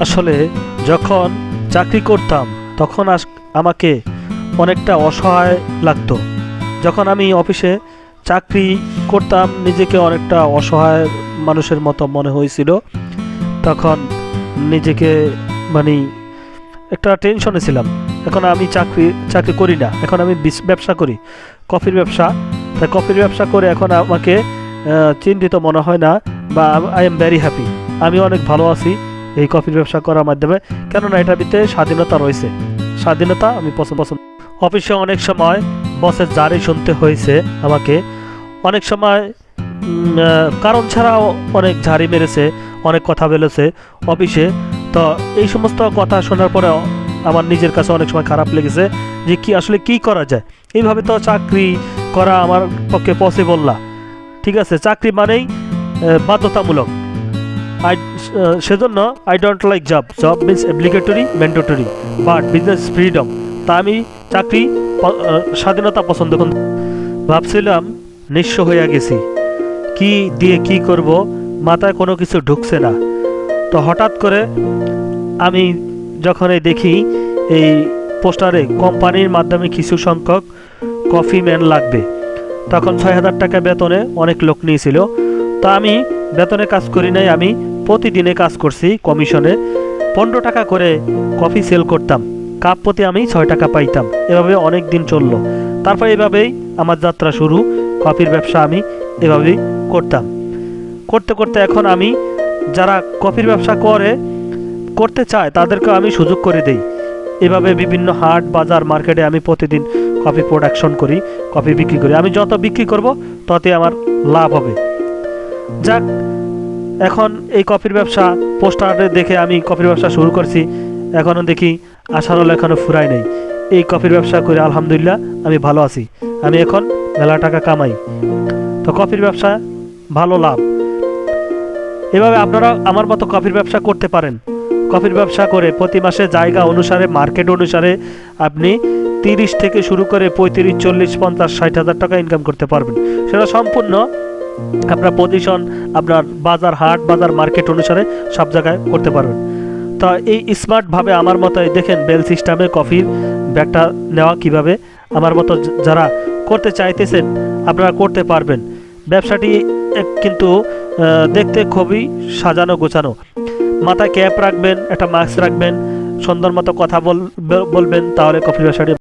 আসলে যখন চাকরি করতাম তখন আমাকে অনেকটা অসহায় লাগতো। যখন আমি অফিসে চাকরি করতাম নিজেকে অনেকটা অসহায় মানুষের মতো মনে হয়েছিল। তখন নিজেকে মানে একটা টেনশনে ছিলাম। এখন আমি চাকরি করি না, এখন আমি ব্যবসা করি, কফির ব্যবসা। তাই কফির ব্যবসা করে এখন আমাকে চিন্তিত মনে হয় না, বা আই এম ভেরি হ্যাপি। আমি অনেক ভালো আছি এই কফির ব্যবসা করার মাধ্যমে, কেননা এটার ভিতরে স্বাধীনতা রয়েছে। স্বাধীনতা আমি পছন্দ। অফিসে অনেক সময় বসের জারি শুনতে হয়েছে আমাকে, অনেক সময় কারণ ছাড়াও অনেক ঝাড়ি মেরেছে, অনেক কথা বলেছে অফিসে। তো এই সমস্ত কথা শোনার পরে আমার নিজের কাছে অনেক সময় খারাপ লেগেছে যে আসলে কি করা যায়। এইভাবে তো চাকরি করা আমার পক্ষে পসিবল না। ঠিক আছে, চাকরি মানেই বাধ্যতামূলক। সেজন্য I don't like job means applicatory mandatory, but business freedom. তা আমি চাকরি স্বাধীনতা পছন্দ করি। ভাবছিলাম নিঃস্ব হয়ে গেছি, কি দিয়ে কি করব, মাথায় কোনো কিছু ঢুকছে না। তো হঠাৎ করে আমি যখন দেখি এই পোস্টারে কোম্পানির মাধ্যমে কিছু সংখ্যক কফি ম্যান লাগবে, তখন ৬,০০০ টাকা বেতনে অনেক লোক নিয়েছিল। তা আমি বেতনে কাজ করি নাই, আমি প্রতিদিনে কাজ করছি কমিশনে। ১৫ টাকা করে কফি সেল করতাম, কাপ প্রতি আমি ৬ টাকা পাইতাম। এভাবে অনেক দিন চললো। তারপর এভাবেই আমার যাত্রা শুরু। কফির ব্যবসা আমি এভাবেই করতাম। করতে করতে এখন আমি যারা কফির ব্যবসা করতে চায় তাদেরকে আমি সুযোগ করে দেই। এভাবে বিভিন্ন হাট বাজার মার্কেটে আমি প্রতিদিন কফি প্রোডাকশন করি, কফি বিক্রি করি। আমি যত বিক্রি করব ততই আমার লাভ হবে। যাক, এখন এই কফির ব্যবসা পোস্টারে দেখে আমি কফির ব্যবসা শুরু করছি। এখনও দেখি আশার আলো এখনও ফুরায় নাই। এই কফির ব্যবসা করে আলহামদুলিল্লাহ আমি ভালো আছি। আমি এখন মেলা টাকা কামাই। তো কফির ব্যবসা ভালো লাভ। এভাবে আপনারা আমার মতো কফির ব্যবসা করতে পারেন। কফির ব্যবসা করে প্রতি মাসে জায়গা অনুসারে, মার্কেট অনুসারে আপনি 30 থেকে শুরু করে 35, 40, 50, 60,000 টাকা ইনকাম করতে পারবেন। সেটা সম্পূর্ণ আপনার পজিশন, আপনার বাজার হাট বাজার মার্কেট অনুসারে সব জায়গায় করতে পারবেন। তো এই স্মার্টভাবে আমার মতো দেখেন বেল সিস্টেমে কফির ব্যাগটা নেওয়া কিভাবে। আমার মতো যারা করতে চাইতেছেন আপনারা করতে পারবেন। ব্যবসাটি কিন্তু দেখতে খুবই সাজানো গোছানো। মাথায় ক্যাপ রাখবেন, একটা মাস্ক রাখবেন, সুন্দর মতো কথা বলবেন, তাহলে কফির ব্যবসাটি